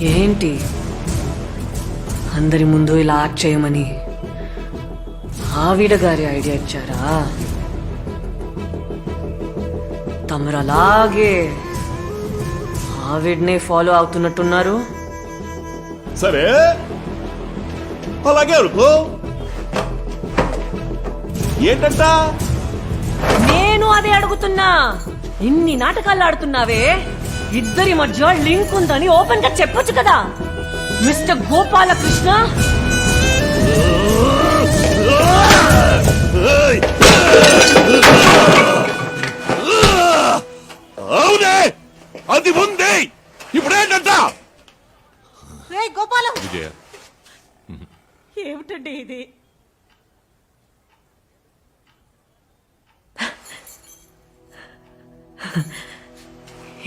ఏంటి అందరి ముందు ఇలా యాక్ట్ చేయమని ఆవిడ గారి ఐడియా ఇచ్చారా? తమరు అలాగే ఆవిడనే ఫాలో అవుతున్నట్టున్నారు. సరే అలాగే అనుకో. ఏంటంట? నేను అదే అడుగుతున్నా. ఇన్ని నాటకాలు ఆడుతున్నావే, ఇద్దరి మధ్య లింక్ ఉందని ఓపెన్ గా చెప్పొచ్చు కదా మిస్టర్ గోపాలకృష్ణ. అవునే, అది ఉంది. ఇప్పుడేంటంట? గోపాలం, ఏమిటండి ఇది?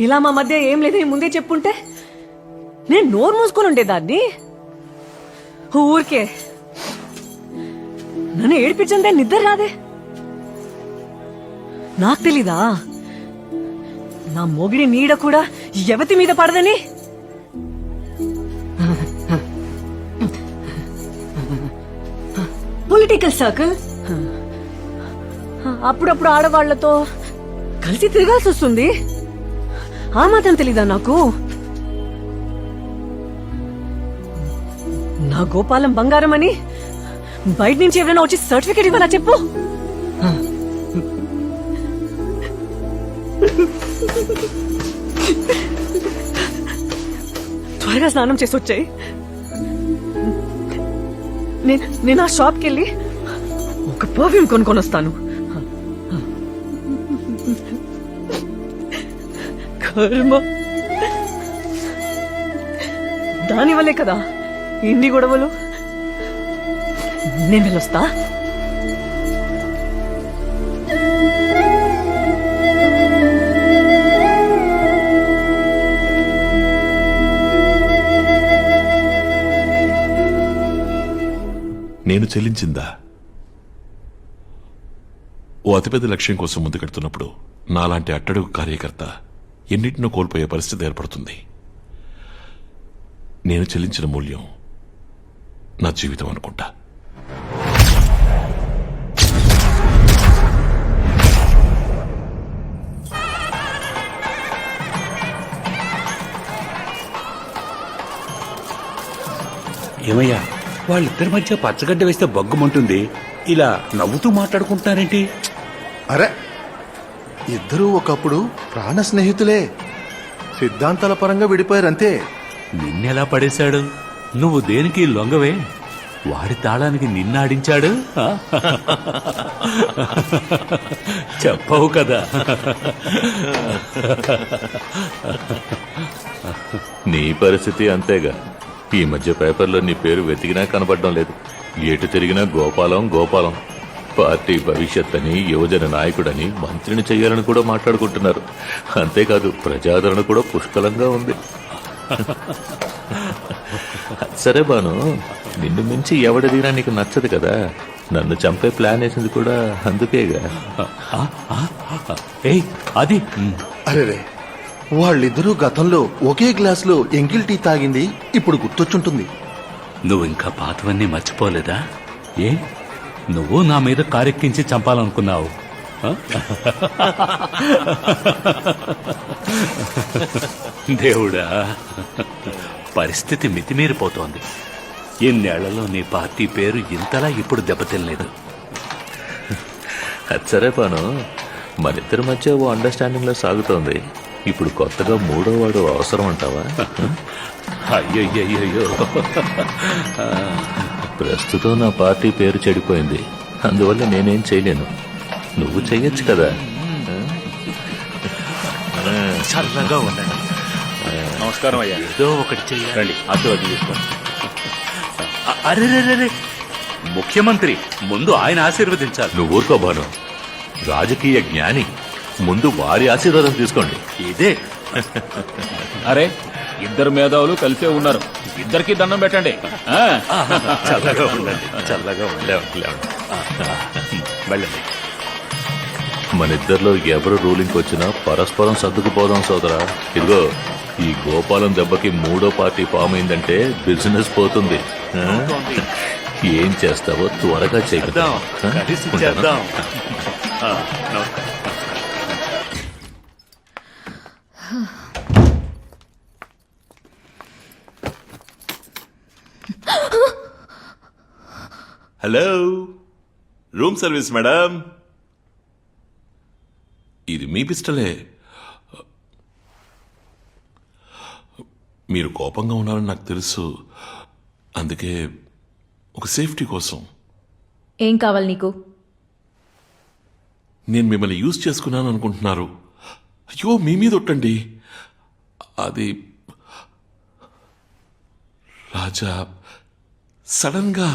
ఇలా మా మధ్య ఏం లేదని ముందే చెప్పుంటే నేను నోరు మూసుకొని ఉండేదాన్ని. ఊరికే నన్ను ఏడిపించందే నిద్ర రాదే. నాకు తెలీదా నా మొగిడి నీడ కూడా ఎవతి మీద పడదని? పొలిటికల్ సర్కిల్, అప్పుడప్పుడు ఆడవాళ్లతో కలిసి తిరగాల్సి వస్తుంది. ఆ మాత్రం తెలీదా నాకు? నా గోపాలం బంగారం అని బయట నుంచి ఎవరైనా వచ్చి సర్టిఫికేట్ ఇవ్వాలా చెప్పు? త్వరగా స్నానం చేసి వచ్చాయి. నేను ఆ షాప్కి వెళ్ళి ఒక పర్ఫ్యూమ్ కొనుక్కొని వస్తాను. కర్మ, దానివల్లే కదా ఇన్ని గొడవలు. నేను వెళ్ళొస్తా. నేను చెల్లించిందా? ఓ అతిపెద్ద లక్ష్యం కోసం ముందుకెడుతున్నప్పుడు నాలాంటి అట్టడుగు కార్యకర్త ఎన్నిటినో కోల్పోయే పరిస్థితి ఏర్పడుతుంది. నేను చెల్లించిన మూల్యం నా జీవితం అనుకుంటా. ఏమయ్యా, వాళ్ళిద్దరి మధ్య పచ్చగడ్డ వేస్తే బగ్గుమంటుంది. ఇలా నవ్వుతూ మాట్లాడుకుంటున్నారేంటి? అరే, ఇద్దరూ ఒకప్పుడు ప్రాణ స్నేహితులే. సిద్ధాంతాల పరంగా విడిపోయారంతే. నిన్నెలా పడేశాడు? నువ్వు దేనికి లొంగవే? వాడి తాళానికి నిన్నాడించాడు. చెప్పవు కదా. నీ పరిస్థితి అంతేగా. ఈ మధ్య పేపర్లో నీ పేరు వెతికినా కనబడడం లేదు. ఎటు తిరిగినా గోపాలం గోపాలం. పార్టీ భవిష్యత్ అని, యువజన నాయకుడని, మంత్రిని చెయ్యాలని కూడా మాట్లాడుకుంటున్నారు. అంతేకాదు ప్రజాదరణ కూడా పుష్కలంగా ఉంది. సరే బాను, నిన్ను మించి ఎవడదినా నీకు నచ్చదు కదా. నన్ను చంపే ప్లాన్ వేసింది కూడా అందుకేగా. అది అరే, వాళ్ళిద్దరూ గతంలో ఒకే గ్లాసులో ఎంగిల్ టీ తాగింది ఇప్పుడు గుర్తొచ్చుంటుంది. నువ్వు ఇంకా పాతవన్నీ మర్చిపోలేదా? ఏ, నువ్వు నా మీద కారెక్కించి చంపాలనుకున్నావు. దేవుడా, పరిస్థితి మితిమీరిపోతోంది. ఎన్నేళ్లలో నీ పార్టీ పేరు ఇంతలా ఇప్పుడు దెబ్బతినలేదు. అది సరే పాను, మనిద్దరి మధ్య ఓ అండర్స్టాండింగ్ లో సాగుతోంది. ఇప్పుడు కొత్తగా మూడో వాడు అవసరం అంటావా? అయ్యయ్యో, ప్రస్తుతం నా పార్టీ పేరు చెడిపోయింది. అందువల్ల నేనేం చేయలేను. నువ్వు చెయ్యొచ్చు కదా. చల్లగా ఉండండి. నమస్కారం అయ్యా. ఏదో ఒకటి చెయ్యాలి. అది తీసుకోండి. అరే, ముఖ్యమంత్రి ముందు ఆయన ఆశీర్వదించాలి. నువ్వు ఊరుకో బాను, రాజకీయ జ్ఞాని. ముందు వారి ఆశీర్వాదం తీసుకోండి. ఇదే. అరే, ఇద్దరు మేధావులు కలిసే ఉన్నారు. ఇద్దరికి దండం పెట్టండి. చల్లగా ఉండండి, చల్లగా ఉండండి. వెళ్ళండి. మన ఇద్దరిలో ఎవరు రూలింగ్ వచ్చినా పరస్పరం సర్దుకుపోదాం సోదరా. ఇదిగో ఈ గోపాలం దెబ్బకి మూడో పార్టీ ఫామ్ అయిందంటే బిజినెస్ పోతుంది ఆ? ఏం చేస్తావో త్వరగా చేద్దాం హలో రూమ్ సర్వీస్ మేడం ఇది మీ పిస్టలే మీరు కోపంగా ఉన్నారని నాకు తెలుసు అందుకే ఒక సేఫ్టీ కోసం ఏం కావాలి నీకు? నేను మిమ్మల్ని యూజ్ చేసుకున్నాను అనుకుంటున్నారు అయ్యో మీ మీద ఒట్టండి అది రాజా సడన్ గా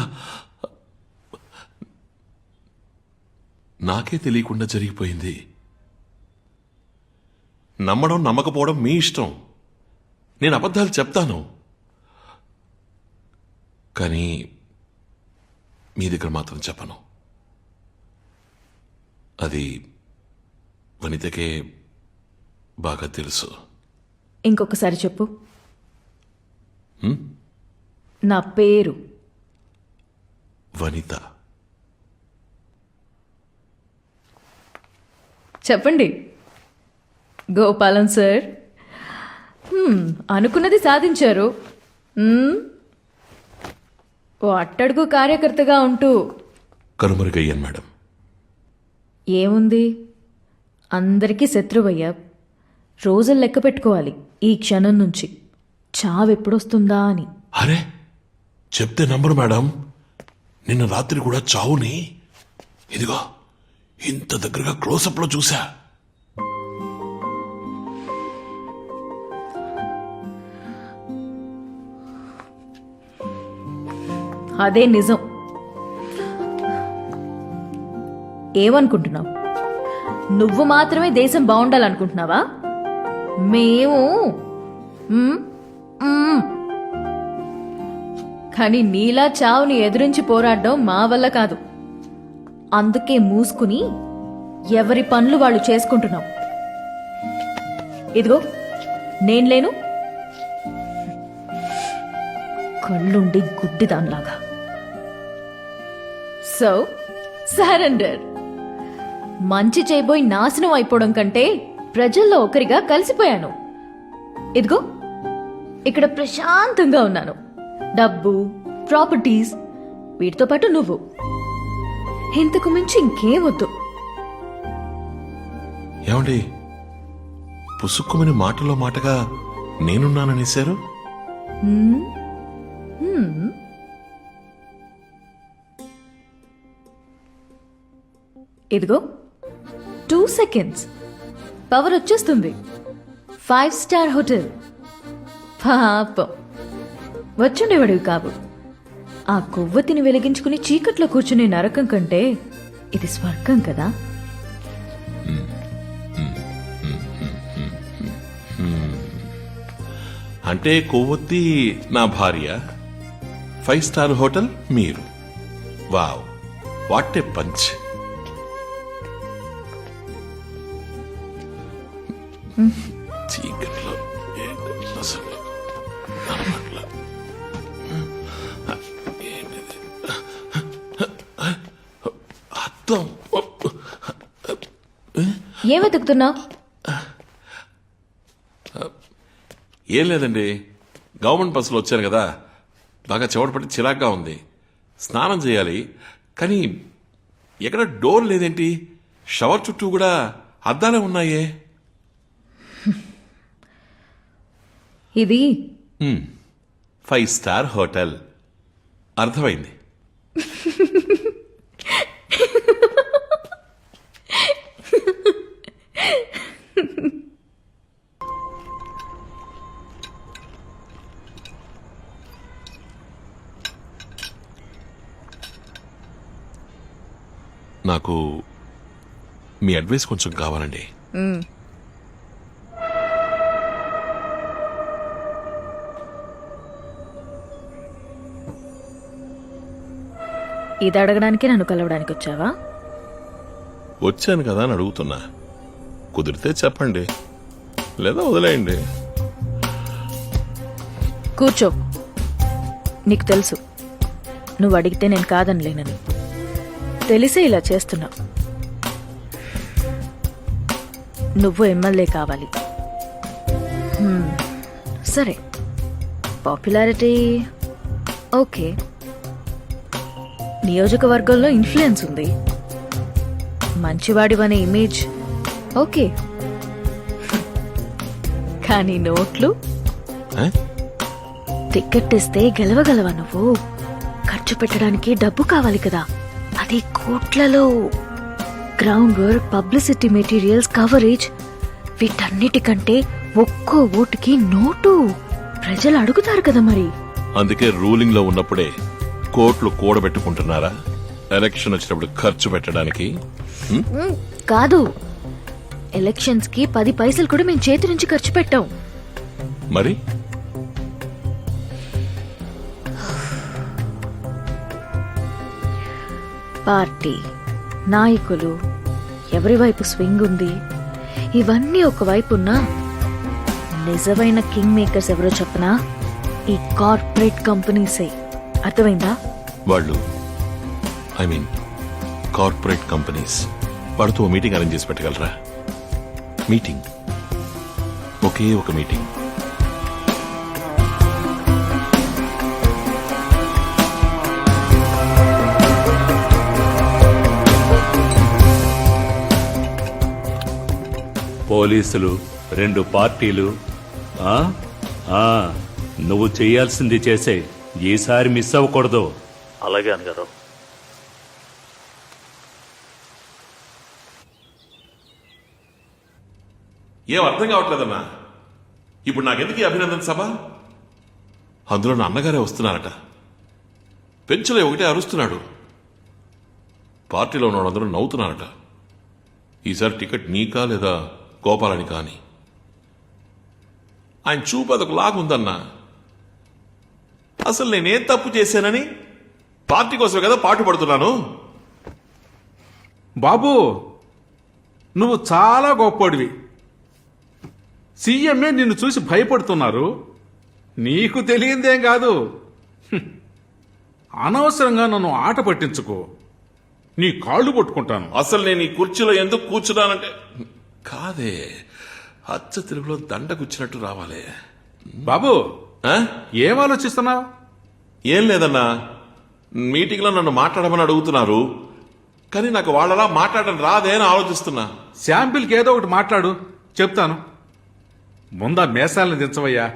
నాకే తెలియకుండా జరిగిపోయింది నమ్మడం నమ్మకపోవడం మీ ఇష్టం నేను అబద్ధాలు చెప్తాను కానీ మీ దగ్గర మాత్రం చెప్పను అది వనితకే బాగా తెలుసు ఇంకొకసారి చెప్పు. నా పేరు వనిత చెప్పండి. గోపాలం సార్, అనుకున్నది సాధించారు. ఓ అట్టడుగు కార్యకర్తగా ఉంటూ కనుమరుగయ్యాను మేడం ఏముంది, అందరికీ శత్రువయ్యా. రోజులు లెక్క పెట్టుకోవాలి ఈ క్షణం నుంచి, చావెప్పుడొస్తుందా అని. అరే చెప్తే నంబరు మేడం నిన్న రాత్రి కూడా చావుని ఇదిగో ఇంత దగ్గరగా క్లోజప్ లో చూసా అదే నిజం. ఏమనుకుంటున్నావు? నువ్వు మాత్రమే దేశం బాగుండాలనుకుంటున్నావా? మేము కానీ నీలా చావుని ఎదురించి పోరాడడం మా వల్ల కాదు. అందుకే మూసుకుని ఎవరి పనులు వాళ్ళు చేసుకుంటున్నాం. ఇదిగో నేను లేను, కళ్ళుండి గుడ్డిదాన్లాగా. So surrender. మంచి చేయబోయి నాశనం అయిపోవడం కంటే ప్రజల్లో ఒకరిగా కలిసిపోయాను. ఇదిగో ఇక్కడ ప్రశాంతంగా ఉన్నాను. డబ్బు, ప్రాపర్టీస్, వీటితో పాటు నువ్వు. ఇంతకు మించి ఇంకేం వద్దు. ఏమండి పుసుక్కుమని మాటలో మాటగా నేనున్నాననేశారు ఇదిగో 2 seconds పవర్ వచ్చేస్తుంది. 5-star hotel. పాపం వచ్చుండేవాడివి కావు. ఆ కొవ్వొత్తిని వెలిగించుకుని చీకట్లో కూర్చునే నరకం కంటే ఇది స్వర్గం కదా. అంటే కొవ్వొత్తి నా భార్య 5-star హోటల్ మీరు. Wow what a punch. చీకట్లో అసలు అర్థం ఏం వెతుకుతున్నావు? ఏం లేదండి గవర్నమెంట్ బస్సులో వచ్చాను కదా బాగా చెమట పట్టి చిరాగ్గా ఉంది. స్నానం చేయాలి కానీ ఎక్కడ డోర్ లేదేంటి? షవర్ చుట్టూ కూడా అద్దాలే ఉన్నాయే. ఇది 5-star హోటల్. అర్థమైంది. నాకు మీ అడ్వైస్ కొంచెం కావాలండి. ఇది అడగడానికి నన్ను కలవడానికి వచ్చావా? వచ్చాను కదా అని అడుగుతున్నా. కుదిరితే చెప్పండి లేదా వదిలేయండి. కూర్చో. నీకు తెలుసు నువ్వు అడిగితే నేను కాదనలేనని. తెలిసే ఇలా చేస్తున్నా. నువ్వు ఎమ్మెల్యే కావాలి. సరే, పాపులారిటీ ఓకే, నియోజకవర్గంలో ఇన్ఫ్లుయెన్స్ ఉంది, మంచివాడివనే ఇమేజ్ ఓకే, కానీ నోట్లు ఆ? టికెట్ ఇస్తే గెలవగలవా నువ్వు? ఖర్చు పెట్టడానికి డబ్బు కావాలి కదా, అది కోట్లలో. Ground work, publicity materials, coverage, వీటన్నిటికంటే ఒక్కో ఓటుకి నోటు. ప్రజలు అడుగుతారు కదా మరి. అందుకే రూలింగ్ లో ఉన్నప్పుడే కోట్లు కూడబెట్టుకుంటున్నారా ఎలక్షన్ వచ్చినప్పుడు ఖర్చు పెట్టడానికి? కాదు, ఎలక్షన్స్ కి 10 పైసలు కూడా మేము చేతి నుంచి ఖర్చు పెట్టాం. మరి పార్టీ, నాయకులు, ఎవరి వైపు స్వింగ్ ఉంది, ఇవన్నీ ఒకవైపు ఉన్నా నిజమైన కింగ్ మేకర్స్ ఎవరో చెప్పనా? ఈ కార్పొరేట్ కంపెనీసే. అర్థమైందా? వాళ్ళు ఐ మీన్ కార్పొరేట్ కంపెనీస్ వాళ్ళతో మీటింగ్ అరేంజ్ చేసి పెట్టగలరా? మీటింగ్, ఒకే ఒక మీటింగ్. పోలీసులు, 2 పార్టీలు. ఆ? ఆ, నువ్వు చేయాల్సింది చేసే. ఈసారి మిస్ అవ్వకూడదు. అలాగే అన్నగారు. ఏం అర్థం కావట్లేదన్నా. ఇప్పుడు నాకెందుకు ఈ అభినందన సభ? అందులో నా అన్నగారే వస్తున్నారట. పెంచులో ఒకటే అరుస్తున్నాడు. పార్టీలో ఉన్న వాళ్ళందరూ నవ్వుతున్నారట. ఈసారి టికెట్ నీకా లేదా గోపాలని కాని. ఆయన చూపు అదొక లాగుందన్నా. అసలు నేనేం తప్పు చేశానని పార్టీ కోసమే కదా పాటు పడుతున్నాను. బాబు, నువ్వు చాలా గొప్పడివి. సీఎంఏ నిన్ను చూసి భయపడుతున్నారు. నీకు తెలియందేం కాదు. అనవసరంగా నన్ను ఆట పట్టించుకో. నీ కాళ్ళు పట్టుకుంటాను. అసలు నేను ఈ కుర్చీలో ఎందుకు కూర్చున్నానంటే కాదే, అచ్చ తెలుగులో దండ కూర్చున్నట్టు రావాలి. బాబు, ఆ? ఏం ఆలోచిస్తున్నావు? ఏం లేదన్నా, మీటింగ్లో నన్ను మాట్లాడమని అడుగుతున్నారు, కానీ నాకు వాళ్ళలా మాట్లాడడం రాదే అని ఆలోచిస్తున్నా. శాంపిల్కి ఏదో ఒకటి మాట్లాడు, చెప్తాను. ముందా మేసాలను దించవయ్యా.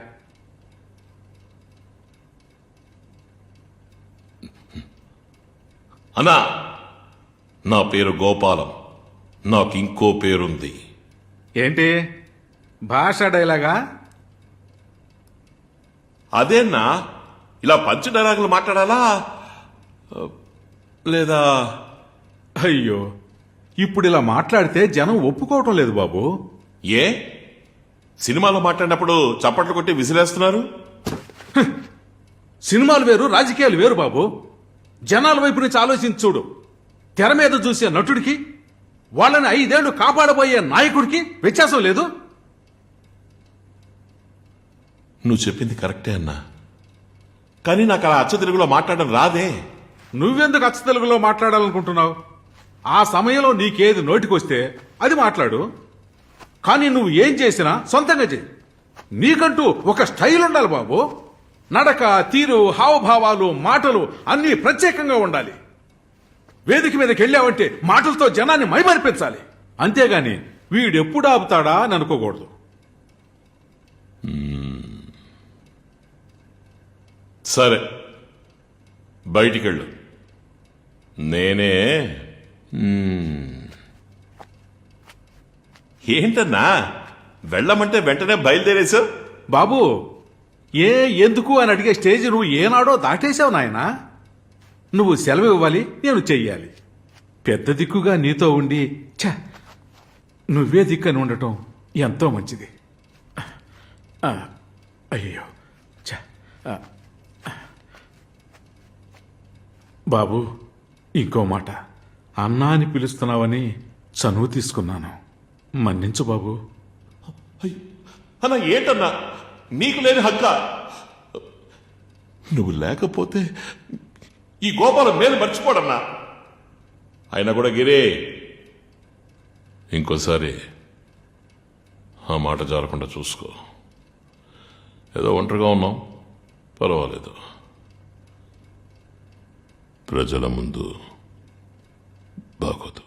అన్నా, నా పేరు గోపాలం. నాకు ఇంకో పేరుంది. ఏంటి భాషా డైలాగా? అదేనా? ఇలా పంచ డైలాగులు మాట్లాడాలా లేదా? అయ్యో, ఇప్పుడు ఇలా మాట్లాడితే జనం ఒప్పుకోవటం లేదు బాబు. ఏ సినిమాలో మాట్లాడినప్పుడు చప్పట్లు కొట్టి విసిరేస్తున్నారు? సినిమాలు వేరు, రాజకీయాలు వేరు బాబు. జనాల వైపు నుంచి ఆలోచించి చూడు. తెర మీద చూసే నటుడికి, వాళ్ళని 5 ఏళ్లు కాపాడబోయే నాయకుడికి వ్యత్యాసం లేదు. నువ్వు చెప్పింది కరెక్టే అన్నా, కానీ నాకు అలా అచ్చ తెలుగులో మాట్లాడడం రాదే. నువ్వెందుకు అచ్చ తెలుగులో మాట్లాడాలనుకుంటున్నావు? ఆ సమయంలో నీకేది నోటికొస్తే అది మాట్లాడు. కానీ నువ్వు ఏం చేసినా సొంతంగా చేయి. నీకంటూ ఒక స్టైల్ ఉండాలి బాబు. నడక, తీరు, హావభావాలు, మాటలు అన్నీ ప్రత్యేకంగా ఉండాలి. వేదిక మీదకి వెళ్ళావంటే మాటలతో జనాన్ని మైమరిపించాలి. అంతేగాని వీడెప్పుడు ఆపుతాడా అని అనుకోకూడదు. సరే, బయటికెళ్ళు. నేనే ఏంటన్నా వెళ్ళమంటే వెంటనే బయలుదేరేశావు? బాబు, ఎందుకు అని అడిగే స్టేజ్ నువ్వు ఏనాడో దాటేశావు నాయనా. నువ్వు సెలవు ఇవ్వాలి, నేను చెయ్యాలి. పెద్ద దిక్కుగా నీతో ఉండి నువ్వే దిక్కని ఉండటం ఎంతో మంచిది. అయ్యో బాబు, ఇంకో మాట. అన్నా అని పిలుస్తున్నావని చనువు తీసుకున్నాను, మన్నించు బాబు. అన్నా ఏంటన్నా, నీకు లేని హక్క నువ్వు లేకపోతే ఈ గోపాలం మేలు మర్చిపోడన్నా. అయినా కూడా గిరే, ఇంకోసారి ఆ మాట జారకుండా చూసుకో. ఏదో ఒంటరిగా ఉన్నాం, పర్వాలేదు. ప్రజల ముందు బాగోదు.